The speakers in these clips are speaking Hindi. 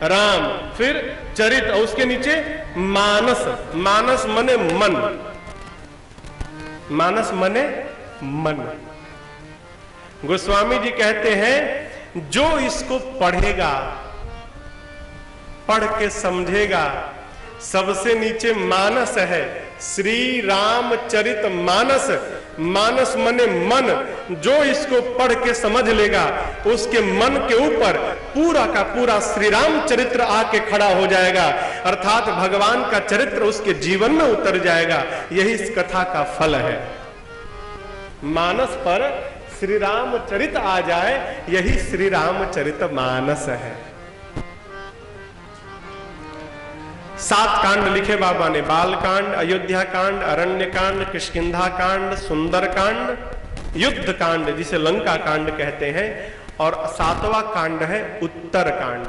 राम, फिर चरित और उसके नीचे मानस। मानस मने मन, मानस मने मन। गोस्वामी जी कहते हैं जो इसको पढ़ेगा, पढ़ के समझेगा, सबसे नीचे मानस है, श्री रामचरित मानस। मानस मने मन, जो इसको पढ़ के समझ लेगा उसके मन के ऊपर पूरा का पूरा श्री राम चरित्र आके खड़ा हो जाएगा, अर्थात भगवान का चरित्र उसके जीवन में उतर जाएगा। यही इस कथा का फल है। मानस पर श्री रामचरित आ जाए, यही श्री रामचरित मानस है। 7 कांड लिखे बाबा ने, बाल कांड, अयोध्या कांड, अरण्य कांड, किष्किंधा कांड, सुंदर कांड, युद्ध कांड जिसे लंका कांड कहते हैं, और 7वां कांड है उत्तर कांड।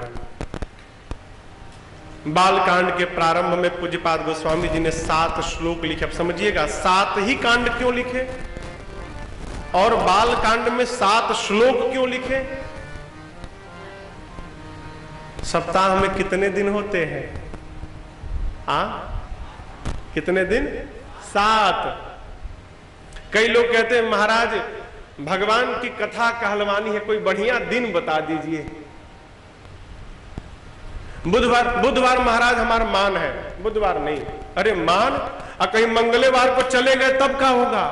बाल कांड के प्रारंभ में पूज्यपाद गोस्वामी जी ने 7 श्लोक लिखे। अब समझिएगा 7 ही कांड क्यों लिखे और बाल कांड में 7 श्लोक क्यों लिखे। सप्ताह में कितने दिन होते हैं? कितने दिन? 7। कई लोग कहते हैं महाराज भगवान की कथा कहलवानी है, कोई बढ़िया दिन बता दीजिए। बुधवार महाराज हमारा मान है, बुधवार नहीं। अरे मान, कहीं मंगलवार को चले गए तब क्या होगा?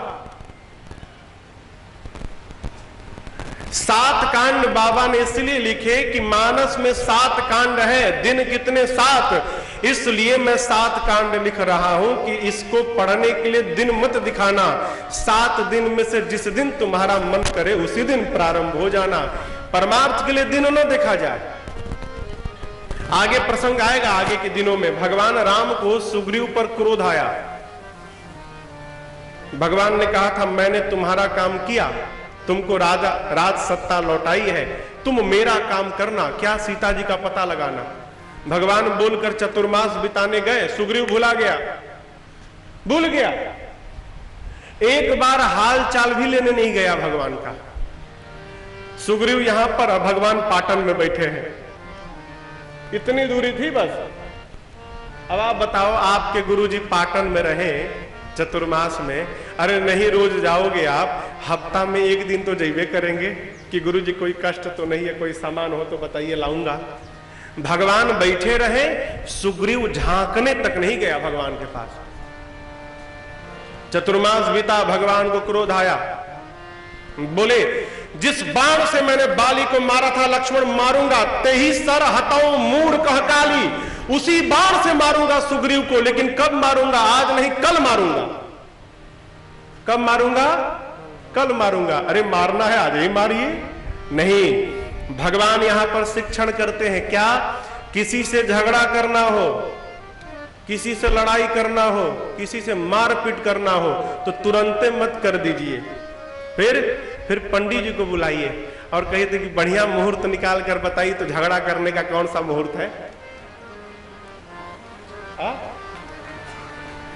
7 कांड बाबा ने इसलिए लिखे कि मानस में 7 कांड है, दिन कितने? 7। इसलिए मैं 7 कांड लिख रहा हूं कि इसको पढ़ने के लिए दिन मत दिखाना। 7 दिन में से जिस दिन तुम्हारा मन करे उसी दिन प्रारंभ हो जाना। परमार्थ के लिए दिन न देखा जाए। आगे प्रसंग आएगा, आगे के दिनों में भगवान राम को सुग्रीव पर क्रोध आया। भगवान ने कहा था मैंने तुम्हारा काम किया, तुमको राज सत्ता लौटाई है, तुम मेरा काम करना, क्या सीता जी का पता लगाना। भगवान बोलकर चतुर्मास बिताने गए, सुग्रीव भूल गया। एक बार हाल चाल भी लेने नहीं गया भगवान का। सुग्रीव यहां पर, भगवान पाटन में बैठे हैं, इतनी दूरी थी बस। अब आप बताओ, आपके गुरुजी पाटन में रहे चतुर्मास में, अरे नहीं रोज जाओगे आप, हफ्ता में एक दिन तो जइबे करेंगे कि गुरुजी कोई कष्ट तो नहीं है, कोई सामान हो तो बताइए लाऊंगा। भगवान बैठे रहे, सुग्रीव झांकने तक नहीं गया भगवान के पास। चतुर्मास बीता, भगवान को क्रोध आया, बोले जिस बाण से मैंने बाली को मारा था लक्ष्मण मारूंगा, ते ही सर हटाऊं मूड कह काली, उसी बाण से मारूंगा सुग्रीव को, लेकिन कब मारूंगा? आज नहीं कल मारूंगा। कब मारूंगा? कल मारूंगा। अरे मारना है आज ही मारिए। नहीं, भगवान यहां पर शिक्षण करते हैं क्या? किसी से झगड़ा करना हो, किसी से लड़ाई करना हो, किसी से मारपीट करना हो तो तुरंते मत कर दीजिए। फिर पंडित जी को बुलाइए और कहिए थे कि बढ़िया मुहूर्त निकाल कर बताइए तो झगड़ा करने का कौन सा मुहूर्त है।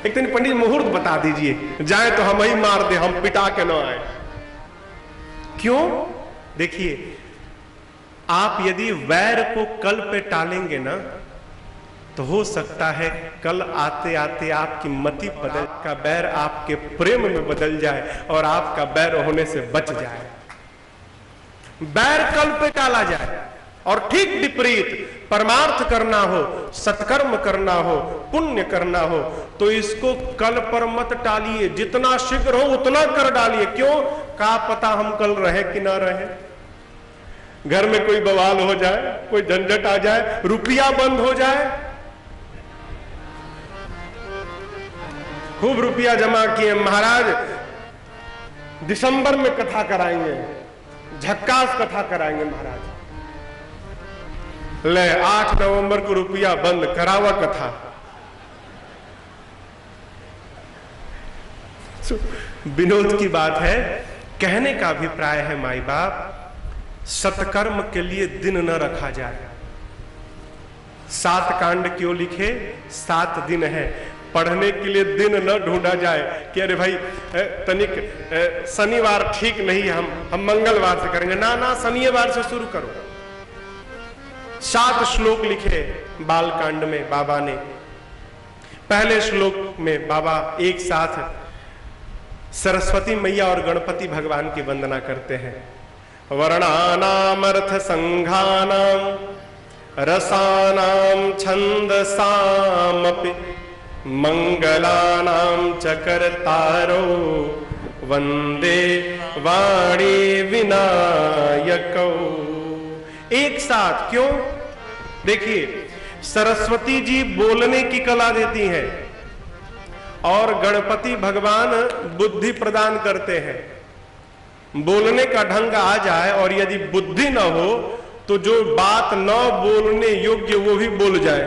एक दिन पंडित मुहूर्त बता दीजिए, जाए तो हम ही मार दे, हम पिटा के न आए। क्यों? देखिए, आप यदि वैर को कल पे टालेंगे ना तो हो सकता है कल आते आते आपकी मति बदल, का बैर आपके प्रेम में बदल जाए और आपका बैर होने से बच जाए। बैर कल पे टाला जाए और ठीक विपरीत परमार्थ करना हो, सत्कर्म करना हो, पुण्य करना हो तो इसको कल पर मत टालिए, जितना शीघ्र हो उतना कर डालिए। क्यों? का पता हम कल रहे कि ना रहे, घर में कोई बवाल हो जाए, कोई झंझट आ जाए, रुपया बंद हो जाए। खूब रुपया जमा किए, महाराज दिसंबर में कथा कराएंगे, झक्कास कथा कराएंगे महाराज। ले 8 नवंबर को रुपया बंद, करावा कथा। विनोद की बात है, कहने का अभिप्राय है माई बाप, सत्कर्म के लिए दिन न रखा जाए। 7 कांड क्यों लिखे? 7 दिन है, पढ़ने के लिए दिन न ढूंढा जाए कि अरे भाई तनिक शनिवार ठीक नहीं है, हम मंगलवार से करेंगे। ना, शनिवार से शुरू करो। 7 श्लोक लिखे बालकांड में बाबा ने। पहले श्लोक में बाबा एक साथ सरस्वती मैया और गणपति भगवान की वंदना करते हैं। वर्णानाम अर्थ संघानाम रसानाम छंदसामपि मंगलानाम च कर्तारो वंदे वाणी विनायको। एक साथ क्यों? देखिए, सरस्वती जी बोलने की कला देती हैं और गणपति भगवान बुद्धि प्रदान करते हैं। बोलने का ढंग आ जाए और यदि बुद्धि न हो तो जो बात न बोलने योग्य वो भी बोल जाए,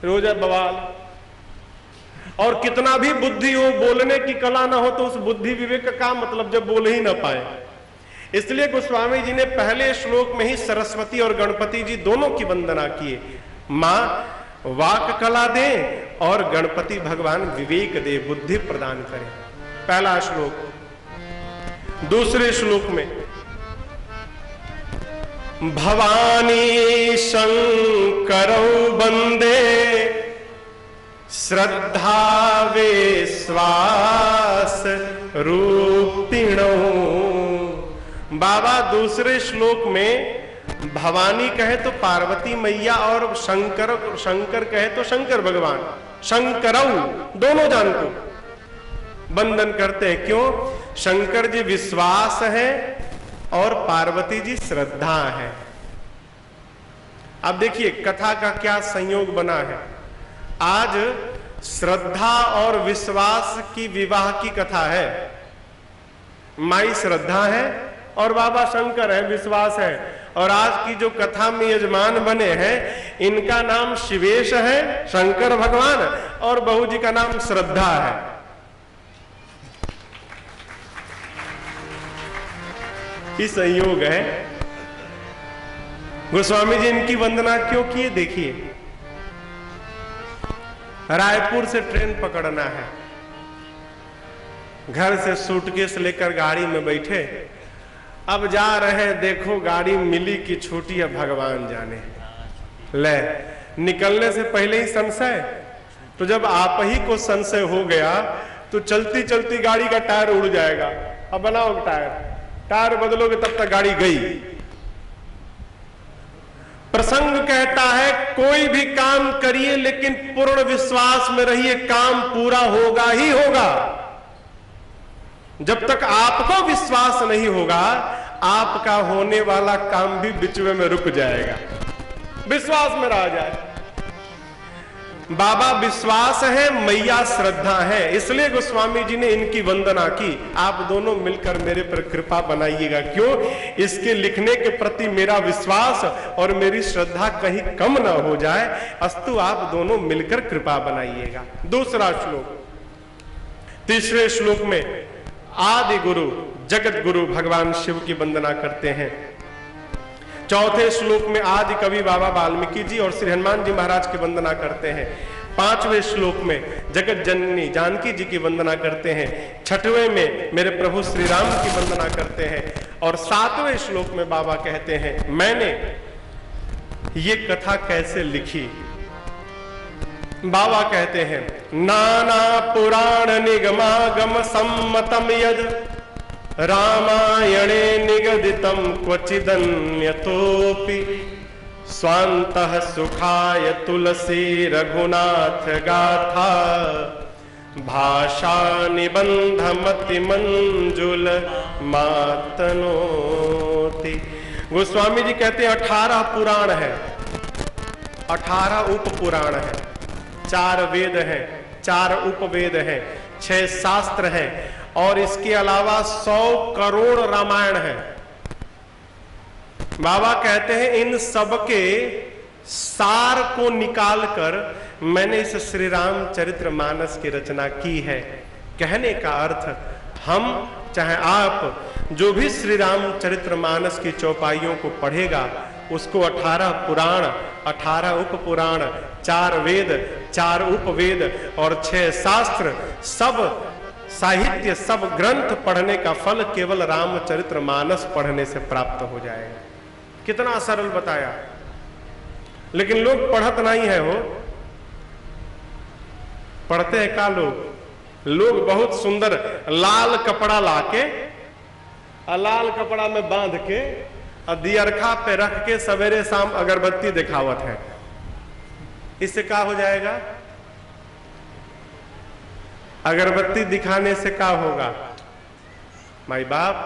रोजा बवाल। और कितना भी बुद्धि हो, बोलने की कला ना हो तो उस बुद्धि विवेक का मतलब जब बोल ही ना पाए। इसलिए गोस्वामी जी ने पहले श्लोक में ही सरस्वती और गणपति जी दोनों की वंदना किए। मां वाक कला दे और गणपति भगवान विवेक दे, बुद्धि प्रदान करें। पहला श्लोक। दूसरे श्लोक में भवानी शंकरौ वंदे श्रद्धा विश्वास रूपिणो। बाबा दूसरे श्लोक में भवानी कहे तो पार्वती मैया और शंकर कहे तो शंकर भगवान, शंकरौ दोनों जान को वंदन करते हैं। क्यों? शंकर जी विश्वास है और पार्वती जी श्रद्धा है। अब देखिए कथा का क्या संयोग बना है। आज श्रद्धा और विश्वास की विवाह की कथा है। माई श्रद्धा है और बाबा शंकर है, विश्वास है। और आज की जो कथा में यजमान बने हैं इनका नाम शिवेश है, शंकर भगवान, और बहू जी का नाम श्रद्धा है। ये संयोग है। गोस्वामी जी इनकी वंदना क्यों किए? देखिए, रायपुर से ट्रेन पकड़ना है, घर से सूटकेस लेकर गाड़ी में बैठे, अब जा रहे हैं, देखो गाड़ी मिली कि छूटी है भगवान जाने। ले निकलने से पहले ही संशय, तो जब आप ही को संशय हो गया तो चलती चलती गाड़ी का टायर उड़ जाएगा। अब बनाओ टायर बदलोगे तब तक गाड़ी गई। प्रसंग कहता है कोई भी काम करिए लेकिन पूर्ण विश्वास में रहिए, काम पूरा होगा ही होगा। जब तक आपको विश्वास नहीं होगा आपका होने वाला काम भी बिचवे में रुक जाएगा। विश्वास में रह जाए। बाबा विश्वास है, मैया श्रद्धा है, इसलिए गोस्वामी जी ने इनकी वंदना की। आप दोनों मिलकर मेरे पर कृपा बनाइएगा। क्यों? इसके लिखने के प्रति मेरा विश्वास और मेरी श्रद्धा कहीं कम ना हो जाए, अस्तु आप दोनों मिलकर कृपा बनाइएगा। दूसरा श्लोक। तीसरे श्लोक में आदि गुरु जगत गुरु भगवान शिव की वंदना करते हैं। चौथे श्लोक में आदि कवि बाबा वाल्मीकि जी और श्री हनुमान जी महाराज की वंदना करते हैं। पांचवें श्लोक में जगत जननी जानकी जी की वंदना करते हैं। छठवें में मेरे प्रभु श्री राम की वंदना करते हैं। और सातवें श्लोक में बाबा कहते हैं मैंने ये कथा कैसे लिखी। बाबा कहते हैं नाना पुराण निगमागम सम्मतम यद रामायणे निगदितम क्वचिदन्यतोपि स्वान्तः सुखाय तुलसी रघुनाथ गाथा भाषा निबंधमति मंजुल मातनोति। गोस्वामी जी कहते हैं 18 पुराण है, 18 उप पुराण है, 4 वेद हैं, 4 उपवेद हैं, 6 शास्त्र हैं और इसके अलावा 100 करोड़ रामायण है। बाबा कहते हैं इन सब के सार को निकालकर मैंने इस श्री राम चरित्र मानस की रचना की है। कहने का अर्थ हम चाहे आप जो भी श्री राम चरित्र मानस की चौपाइयों को पढ़ेगा उसको 18 पुराण, 18 उप पुराण, 4 वेद, 4 उपवेद और 6 शास्त्र, सब साहित्य, सब ग्रंथ पढ़ने का फल केवल रामचरित्र मानस पढ़ने से प्राप्त हो जाएगा। कितना सरल बताया। लेकिन लोग पढ़त नहीं है हो। पढ़ते हैं का लोग बहुत सुंदर लाल कपड़ा लाके, लाल कपड़ा में बांध के और दियरखा पे रख के सवेरे शाम अगरबत्ती दिखावत है। इससे क्या हो जाएगा? अगरबत्ती दिखाने से क्या होगा? माई बाप,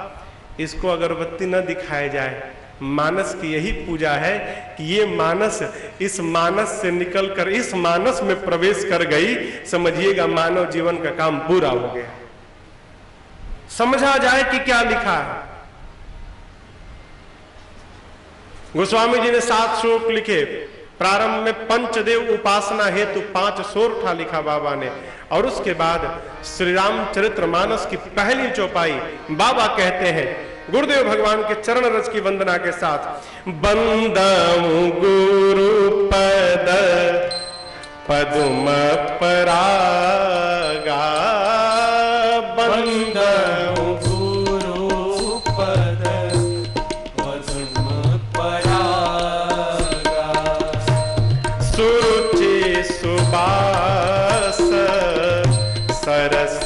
इसको अगरबत्ती न दिखाया जाए। मानस की यही पूजा है कि ये मानस इस मानस से निकलकर इस मानस में प्रवेश कर गई, समझिएगा मानव जीवन का काम पूरा हो गया। समझा जाए कि क्या लिखा है। गोस्वामी जी ने 7 श्लोक लिखे। प्रारंभ में पंचदेव उपासना हेतु 5 सोरठा लिखा बाबा ने, और उसके बाद श्री रामचरितमानस की पहली चौपाई बाबा कहते हैं गुरुदेव भगवान के चरण रज की वंदना के साथ, बंदमु गुरु पद पदुम परागा, बंदमु गुरु पद पदुम परागा, सुरुचि सुबास सरस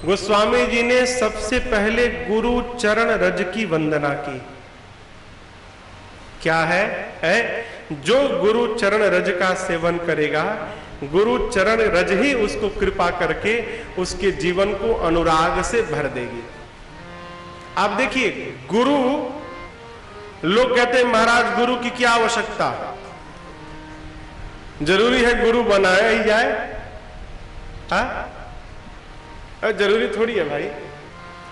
गोस्वामी जी ने सबसे पहले गुरु चरण रज की वंदना की। क्या है? जो गुरु चरण रज का सेवन करेगा, गुरु चरण रज ही उसको कृपा करके उसके जीवन को अनुराग से भर देगी। आप देखिए, गुरु, लोग कहते हैं महाराज गुरु की क्या आवश्यकता, जरूरी है गुरु बनाया ही जाए? हाँ, जरूरी थोड़ी है भाई।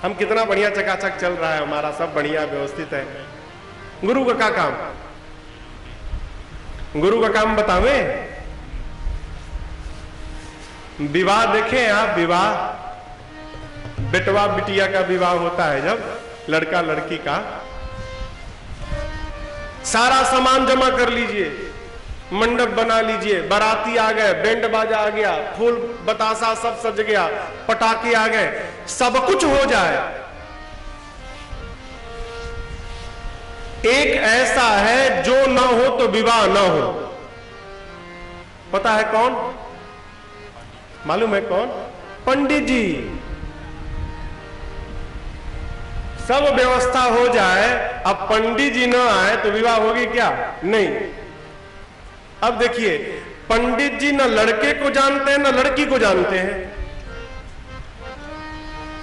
हम कितना बढ़िया चकाचक चल रहा है, हमारा सब बढ़िया व्यवस्थित है। गुरु का क्या काम? गुरु का काम बतावे? विवाह देखें आप, विवाह बेटवा बिटिया का विवाह होता है, जब लड़का लड़की का, सारा सामान जमा कर लीजिए, मंडप बना लीजिए, बाराती आ गए, बैंड बाजा आ गया, फूल बतासा सब सज गया, पटाखे आ गए, सब कुछ हो जाए। एक ऐसा है जो ना हो तो विवाह ना हो। पता है कौन? मालूम है कौन? पंडित जी। सब व्यवस्था हो जाए, अब पंडित जी ना आए तो विवाह होगी क्या? नहीं। अब देखिए, पंडित जी न लड़के को जानते हैं न लड़की को जानते हैं।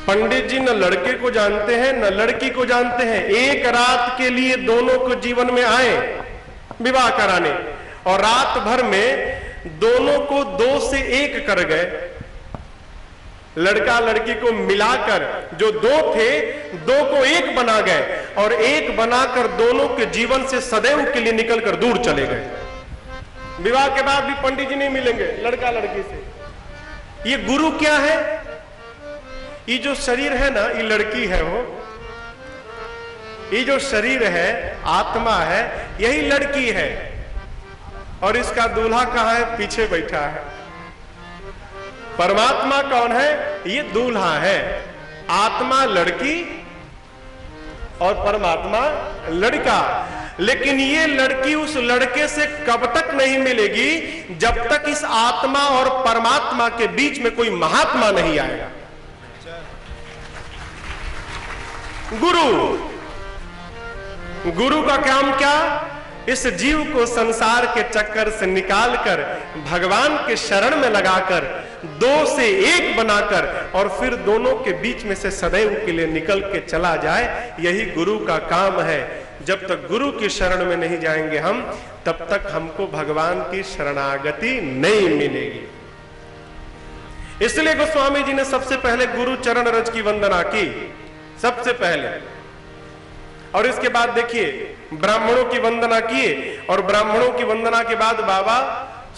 पंडित जी न लड़के को जानते हैं न लड़की को जानते हैं। एक रात के लिए दोनों को जीवन में आए विवाह कराने, और रात भर में दोनों को 2 से 1 कर गए। लड़का लड़की को मिलाकर जो 2 थे, 2 को 1 बना गए, और 1 बनाकर दोनों के जीवन से सदैव के लिए निकलकर दूर चले गए। विवाह के बाद भी पंडित जी नहीं मिलेंगे लड़का लड़की से। ये गुरु क्या है? ये जो शरीर है ना, ये लड़की है वो। ये जो शरीर है, आत्मा है, यही लड़की है। और इसका दूल्हा कहां है? पीछे बैठा है। परमात्मा कौन है? ये दूल्हा है। आत्मा लड़की और परमात्मा लड़का। लेकिन ये लड़की उस लड़के से कब तक नहीं मिलेगी? जब तक इस आत्मा और परमात्मा के बीच में कोई महात्मा नहीं आएगा। गुरु, गुरु का काम क्या? इस जीव को संसार के चक्कर से निकालकर भगवान के शरण में लगाकर दो से एक बनाकर और फिर दोनों के बीच में से सदैव के लिए निकल के चला जाए, यही गुरु का काम है। जब तक गुरु की शरण में नहीं जाएंगे हम, तब तक हमको भगवान की शरणागति नहीं मिलेगी। इसलिए गोस्वामी जी ने सबसे पहले गुरु चरण रज की वंदना की, सबसे पहले। और इसके बाद देखिए ब्राह्मणों की वंदना किए, और ब्राह्मणों की वंदना के बाद बाबा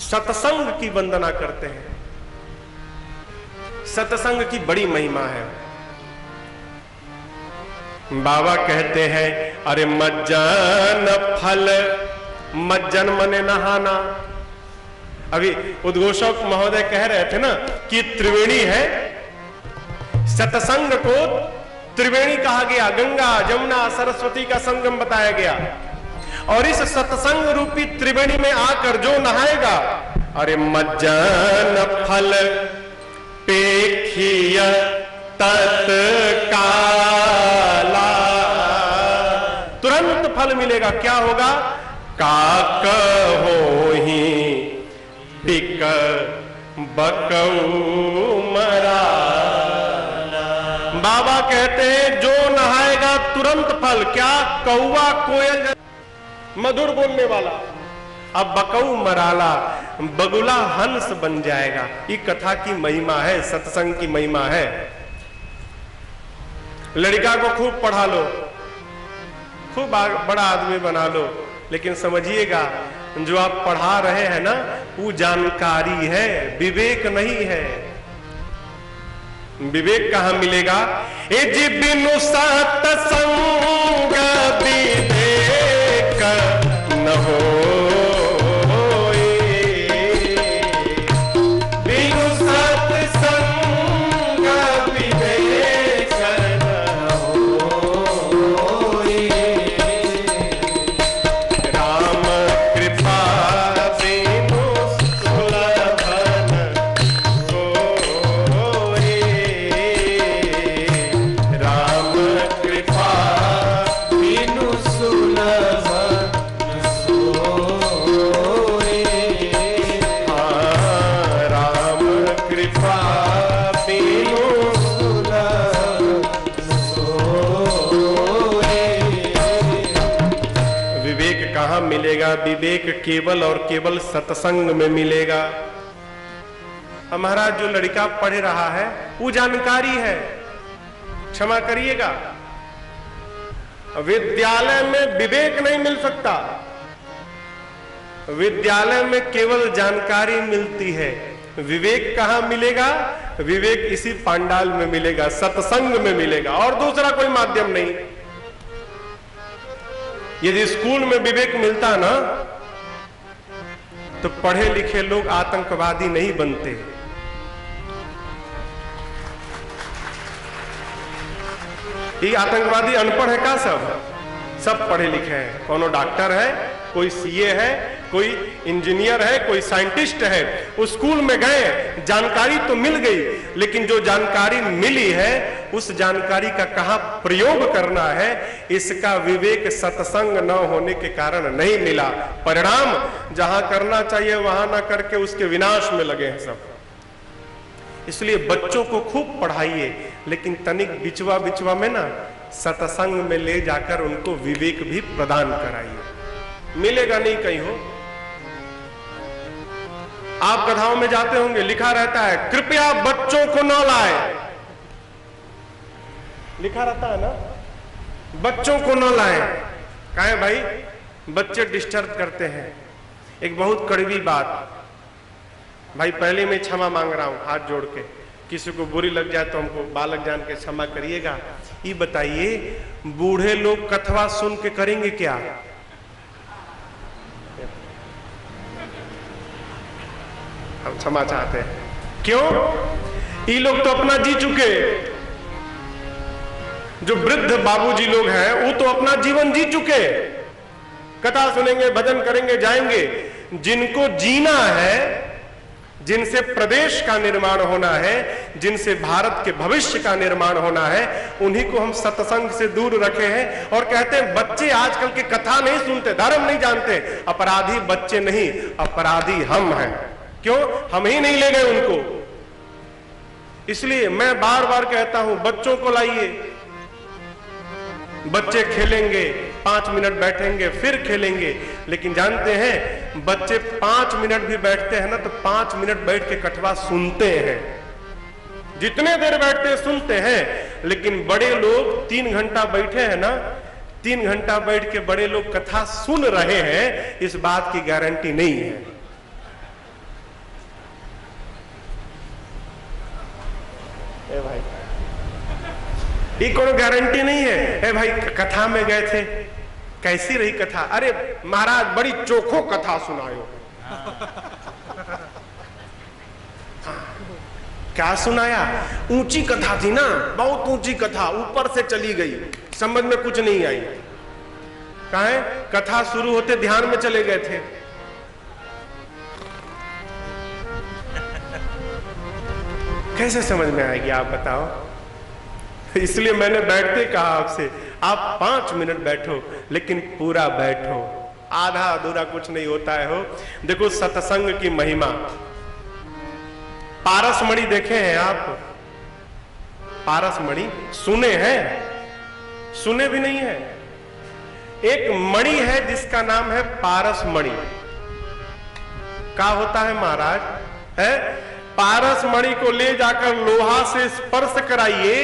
सत्संग की वंदना करते हैं। सत्संग की बड़ी महिमा है। बाबा कहते हैं, अरे मज्जन फल, मज्जन मने नहाना। अभी उद्घोषक महोदय कह रहे थे ना कि त्रिवेणी है, सत्संग को त्रिवेणी कहा गया, गंगा जमुना सरस्वती का संगम बताया गया। और इस सत्संग रूपी त्रिवेणी में आकर जो नहाएगा, अरे मज्जन फल पेखिय तत्काला, तुरंत फल मिलेगा। क्या होगा? काक होहि बिक बकऊ मरा। बाबा कहते हैं जो नहाएगा तुरंत फल। क्या? कौवा कोयल मधुर बोलने वाला, अब बकऊ मराला, बगुला हंस बन जाएगा। ये कथा की महिमा है, सत्संग की महिमा है। लड़का को खूब पढ़ा लो, खूब बड़ा आदमी बना लो, लेकिन समझिएगा जो आप पढ़ा रहे हैं ना, वो जानकारी है, विवेक नहीं है। विवेक कहां मिलेगा? ए जी बिनु सत्संग विवेक न हो, बिनु सत्संग विवेक न हो। राम कृपा बिनु सुलभन सोए, राम कृपा बिनु सुलभन सोए। हाँ, राम कृपा बिनु सुलभन सोए। विवेक कहाँ मिलेगा? विवेक केवल और केवल सत्संग में मिलेगा। हमारा जो लड़का पढ़ रहा है वो जानकारी है, क्षमा करिएगा, विद्यालय में विवेक नहीं मिल सकता। विद्यालय में केवल जानकारी मिलती है, विवेक कहां मिलेगा? विवेक इसी पांडाल में मिलेगा, सत्संग में मिलेगा, और दूसरा कोई माध्यम नहीं। यदि स्कूल में विवेक मिलता ना, तो पढ़े लिखे लोग आतंकवादी नहीं बनते। ये आतंकवादी अनपढ़ है का? सब पढ़े लिखे हैं। कोनो डॉक्टर है, कोई सीए है, कोई इंजीनियर है, कोई साइंटिस्ट है। उस स्कूल में गए, जानकारी तो मिल गई, लेकिन जो जानकारी मिली है उस जानकारी का कहां प्रयोग करना है, इसका विवेक सत्संग न होने के कारण नहीं मिला। परिणाम जहां करना चाहिए वहां ना करके उसके विनाश में लगे हैं सब। इसलिए बच्चों को खूब पढ़ाइए, लेकिन तनिक बिचवा बिचवा में ना सत्संग में ले जाकर उनको विवेक भी प्रदान कराइए। मिलेगा नहीं कहीं हो। आप कथाओं में जाते होंगे, लिखा रहता है कृपया बच्चों को न लाए, लिखा रहता है ना, बच्चों को न लाएं। कहें भाई, बच्चे डिस्टर्ब करते हैं। एक बहुत कड़वी बात भाई, पहले मैं क्षमा मांग रहा हूं हाथ जोड़ के, किसी को बुरी लग जाए तो हमको बालक जान के क्षमा करिएगा। ये बताइए, बूढ़े लोग कथवा सुन के करेंगे क्या? हम क्षमा चाहते हैं। क्यों? ये लोग तो अपना जी चुके। जो वृद्ध बाबूजी लोग हैं वो तो अपना जीवन जी चुके, कथा सुनेंगे, भजन करेंगे, जाएंगे। जिनको जीना है जिनसे प्रदेश का निर्माण होना है, जिनसे भारत के भविष्य का निर्माण होना है, उन्हीं को हम सत्संग से दूर रखे हैं। और कहते हैं बच्चे आजकल के कथा नहीं सुनते, धर्म नहीं जानते। अपराधी बच्चे नहीं, अपराधी हम हैं। क्यों? हम ही नहीं ले गए उनको। इसलिए मैं बार बार कहता हूं, बच्चों को लाइए, बच्चे खेलेंगे, 5 मिनट बैठेंगे फिर खेलेंगे। लेकिन जानते हैं बच्चे 5 मिनट भी बैठते हैं ना, तो 5 मिनट बैठ के कथवा सुनते हैं, जितने देर बैठते हैं सुनते हैं। लेकिन बड़े लोग 3 घंटा बैठे हैं ना, 3 घंटा बैठ के बड़े लोग कथा सुन रहे हैं, इस बात की गारंटी नहीं है। ए भाई, ये कोई गारंटी नहीं है। ए भाई, कथा में गए थे, कैसी रही कथा? अरे महाराज बड़ी चोखो कथा सुनायो। क्या सुनाया? ऊंची कथा थी ना, बहुत ऊंची कथा, ऊपर से चली गई, समझ में कुछ नहीं आई। कहा है? कथा शुरू होते ध्यान में चले गए थे। कैसे समझ में आएगी आप बताओ? इसलिए मैंने बैठते कहा आपसे, आप 5 मिनट बैठो, लेकिन पूरा बैठो, आधा अधूरा कुछ नहीं होता है। हो देखो सत्संग की महिमा। पारसमणि देखे हैं आप? पारसमणि सुने हैं? सुने भी नहीं है। एक मणि है जिसका नाम है पारसमणि। क्या होता है महाराज? है पारसमणि को ले जाकर लोहा से स्पर्श कराइए,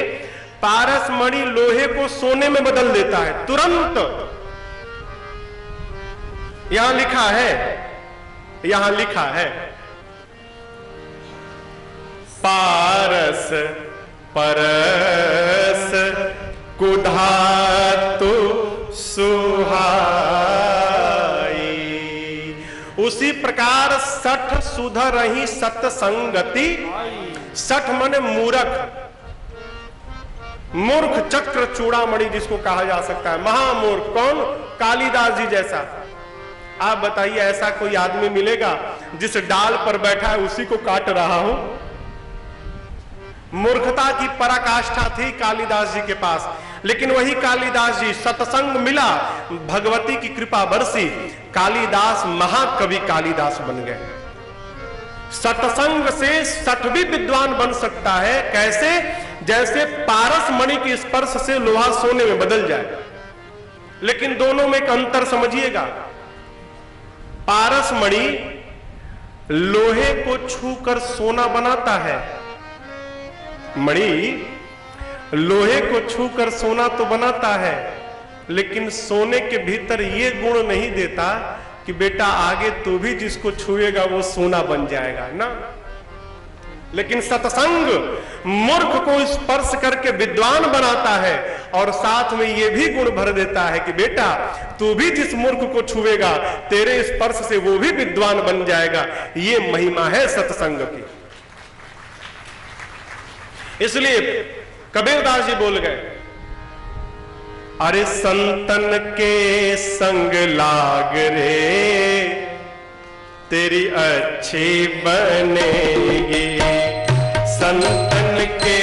पारसमणि लोहे को सोने में बदल देता है तुरंत। यहां लिखा है, यहां लिखा है, पारस परस कुधातु सुहाई। उसी प्रकार सठ सुधरहि सत्संगति। सठ माने मूर्ख, मूर्ख चक्र चूड़ामणि जिसको कहा जा सकता है, महामूर्ख। कौन? कालिदास जी जैसा। आप बताइए ऐसा कोई आदमी मिलेगा जिस डाल पर बैठा है उसी को काट रहा हो? मूर्खता की पराकाष्ठा थी कालिदास जी के पास। लेकिन वही कालिदास जी, सत्संग मिला, भगवती की कृपा बरसी, कालिदास महाकवि कालिदास बन गए। सत्संग से सठ भी विद्वान बन सकता है। कैसे? जैसे पारसमणि के स्पर्श से लोहा सोने में बदल जाए। लेकिन दोनों में एक अंतर समझिएगा। पारसमणि लोहे को छूकर सोना बनाता है, मणि लोहे को छूकर सोना तो बनाता है, लेकिन सोने के भीतर ये गुण नहीं देता कि बेटा आगे तू भी जिसको छुएगा वो सोना बन जाएगा ना। लेकिन सत्संग मूर्ख को स्पर्श करके विद्वान बनाता है, और साथ में ये भी गुण भर देता है कि बेटा तू भी जिस मूर्ख को छुएगा तेरे स्पर्श से वो भी विद्वान बन जाएगा। ये महिमा है सत्संग की। इसलिए कबीरदास जी बोल गए, अरे संतन के संग लाग रे तेरी अच्छी बनेगी। संतन के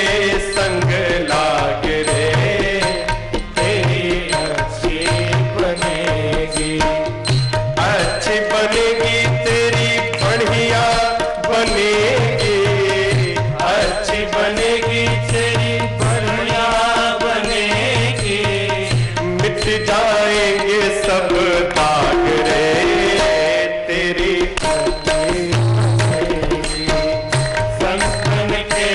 संग लाग रे तेरी अच्छी बनेगी। अच्छी बनेगी तेरी बढ़िया बनेगी। अच्छी बनेगी तेरी बढ़िया बनेगी। मिट जाएंगे सब दाग रे तेरी संतन के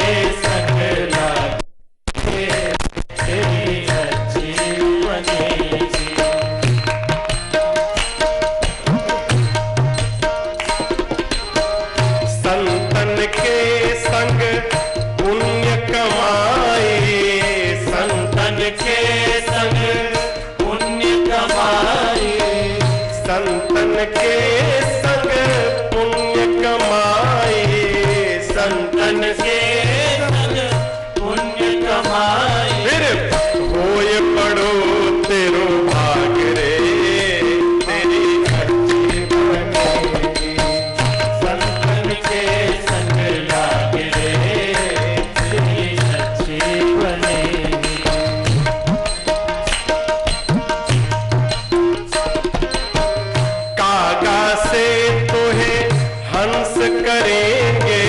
करेंगे,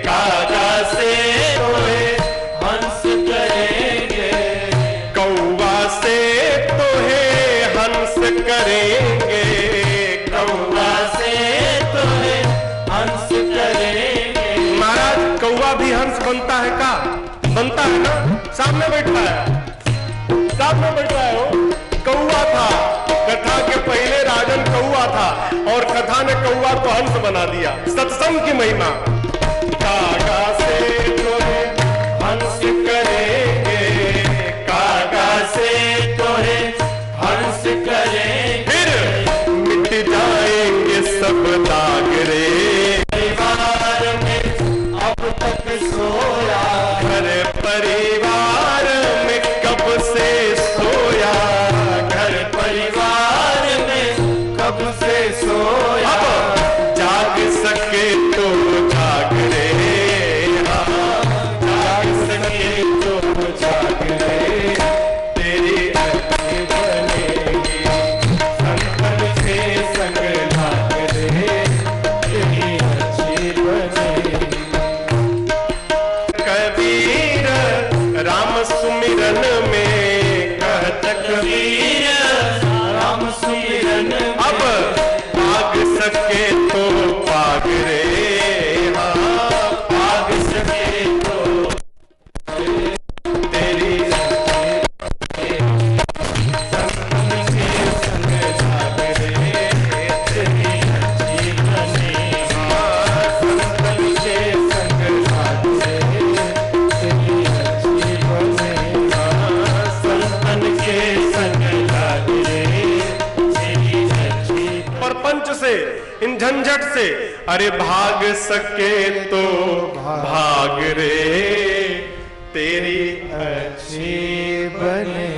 कागा से तोहे हंस करेंगे, कौवा से तोहे हंस करेंगे, कौवा से तोहे हंस करेंगे। महाराज कौवा भी हंस बनता है का? बनता है ना, सामने बैठा है, सामने बैठा है वो कौवा था। कथा के पहले राजन कौवा था और कथा ने कौवा को हंस बना दिया। सत्संग की महिमा। कागा से तोहे हंस करेंगे, कागा से तोहे हंस करेंगे। फिर मिट जाएंगे सब दाग रे, परिवार में अब तक सोया, घर परिवार में कब से सोया, घर परिवार में कब से सोया। अब जाग सके तो जाग रे, हाँ जाग सके तो जाग रे, तेरी अर्थी बनेगी संतन से संग लाग रे, तेरी अच्छी बनेगी। कबीर राम सुमिरन में कहत कबीर, राम सुमिरन अब भाग सके तो भाग रे, हाँ भाग सके तो तेरी संतन से संग लाग रे, तेरी अच्छी बनेगी। संतन से संग लाग रे, तेरी अच्छी बनेगी। संतन के संग लाग रे, तेरी अच्छी। और पंच से, इन झंझट से, अरे भाग सके तो भाग रे, तेरी अच्छी बने।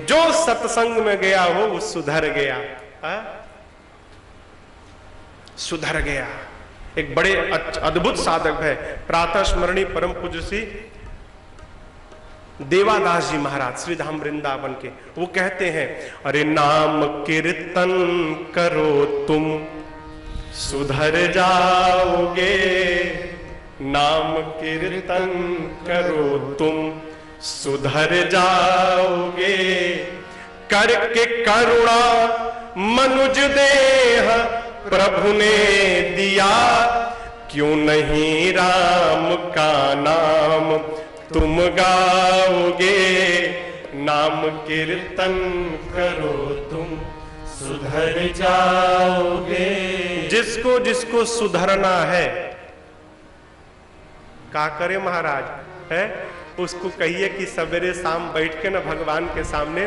जो सत्संग में गया हो वो सुधर गया, हा? सुधर गया। एक बड़े अद्भुत साधक है, प्रातः स्मरणी परम पूज्य श्री देवादास जी महाराज श्रीधाम वृंदावन के। वो कहते हैं, अरे नाम कीर्तन करो तुम सुधर जाओगे, नाम कीर्तन करो तुम सुधर जाओगे, करके करुणा मनुज देह प्रभु ने दिया, क्यों नहीं राम का नाम तुम गाओगे, नाम कीर्तन करो तुम सुधर जाओगे। जिसको जिसको सुधरना है, क्या करे महाराज है, उसको कहिए कि सवेरे शाम बैठ के ना भगवान के सामने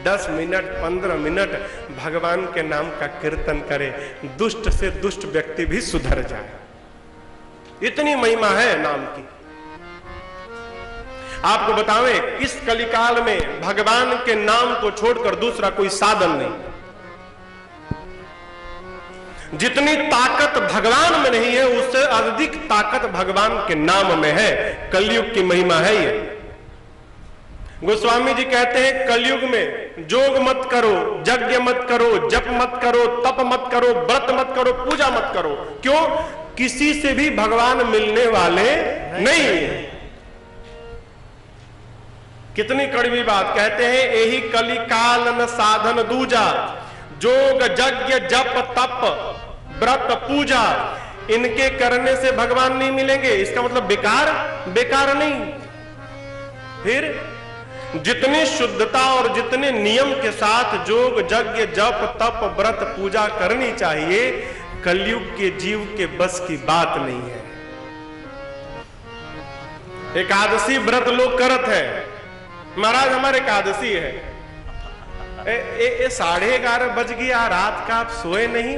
10 मिनट 15 मिनट भगवान के नाम का कीर्तन करे, दुष्ट से दुष्ट व्यक्ति भी सुधर जाए। इतनी महिमा है नाम की। आपको बतावें, इस कलिकाल में भगवान के नाम को छोड़कर दूसरा कोई साधन नहीं। जितनी ताकत भगवान में नहीं है, उससे अधिक ताकत भगवान के नाम में है। कलयुग की महिमा है ये। गोस्वामी जी कहते हैं, कलयुग में जोग मत करो, यज्ञ मत करो, जप मत करो, तप मत करो, व्रत मत करो, पूजा मत करो। क्यों? किसी से भी भगवान मिलने वाले नहीं है। कितनी कड़वी बात। कहते हैं, यही कली काल न साधन दूजा, जोग यज्ञ जप तप व्रत पूजा, इनके करने से भगवान नहीं मिलेंगे। इसका मतलब बेकार बेकार नहीं। फिर जितनी शुद्धता और जितने नियम के साथ जोग यज्ञ जप तप व्रत पूजा करनी चाहिए, कलयुग के जीव के बस की बात नहीं है। एकादशी व्रत लोग करत है, महाराज हमारे एकादशी है। 11:30 बज गया, रात का आप सोए नहीं,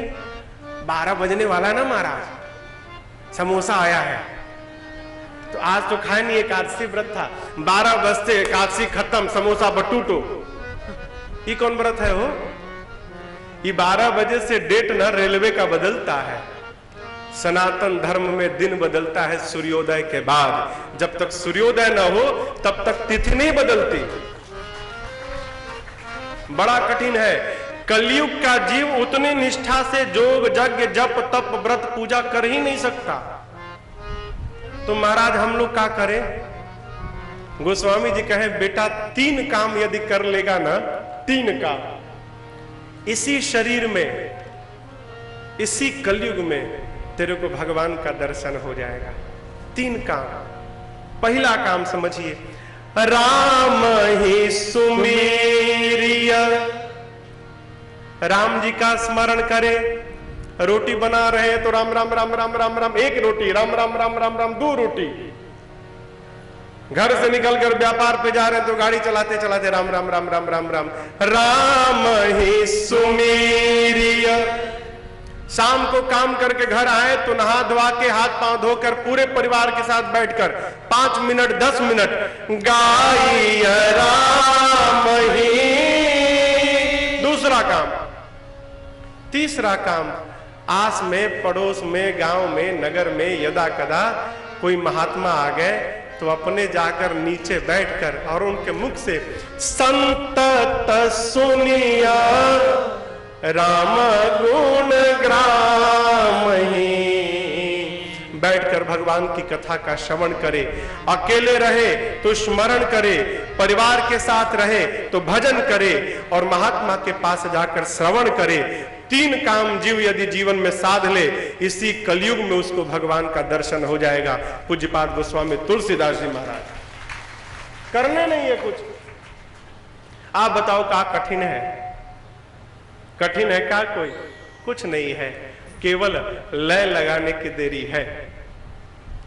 12 बजने वाला ना महाराज, समोसा आया है तो आज तो खाए नहीं, एकादशी व्रत था। 12 बजते एकादशी खत्म, समोसा बटूटो। ये कौन व्रत है हो? ये 12 बजे से डेट ना रेलवे का बदलता है। सनातन धर्म में दिन बदलता है सूर्योदय के बाद। जब तक सूर्योदय ना हो तब तक तिथि नहीं बदलती। बड़ा कठिन है। कलयुग का जीव उतनी निष्ठा से जोग यज्ञ जप तप व्रत पूजा कर ही नहीं सकता। तो महाराज हम लोग क्या करें? गोस्वामी जी कहे बेटा 3 काम यदि कर लेगा ना, 3 काम इसी शरीर में, इसी कलयुग में तेरे को भगवान का दर्शन हो जाएगा। 3 काम। पहला काम समझिए, राम ही सुमेरिय, राम जी का स्मरण करे। रोटी बना रहे तो राम राम राम राम राम राम, 1 रोटी राम राम राम राम राम, 2 रोटी। घर से निकलकर व्यापार पे जा रहे हैं तो गाड़ी चलाते चलाते राम राम राम राम राम राम, राम ही सुमेरिय। शाम को काम करके घर आए तो नहा धोवा के हाथ पांव धोकर पूरे परिवार के साथ बैठकर 5 मिनट 10 मिनट गाय राम ही। दूसरा काम। तीसरा काम, आस में पड़ोस में गांव में नगर में यदा कदा कोई महात्मा आ गए तो अपने जाकर नीचे बैठकर और उनके मुख से संतत सुनिया राम गुण ग्राम ही, बैठकर भगवान की कथा का श्रवण करे। अकेले रहे तो स्मरण करे, परिवार के साथ रहे तो भजन करे और महात्मा के पास जाकर श्रवण करे। 3 काम जीव यदि जीवन में साध ले, इसी कलयुग में उसको भगवान का दर्शन हो जाएगा। पूज्यपाद गोस्वामी तुलसीदास जी महाराज। करने नहीं है कुछ। आप बताओ क्या कठिन है? कठिन है क्या? कोई कुछ नहीं है, केवल लय लगाने की देरी है।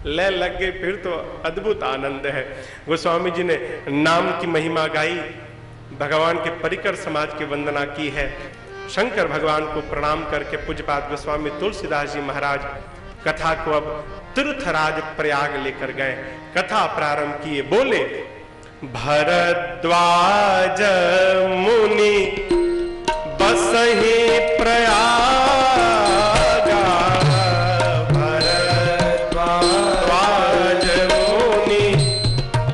लय लग गई फिर तो अद्भुत आनंद है। गोस्वामी जी ने नाम की महिमा गाई, भगवान के परिकर समाज की वंदना की है। शंकर भगवान को प्रणाम करके पूज्यपाद गोस्वामी तुलसीदास जी महाराज कथा को अब तीर्थराज प्रयाग लेकर गए। कथा प्रारंभ किए, बोले भरद्वाज मुनि बसहि प्रयागा, भरद्वाज मुनि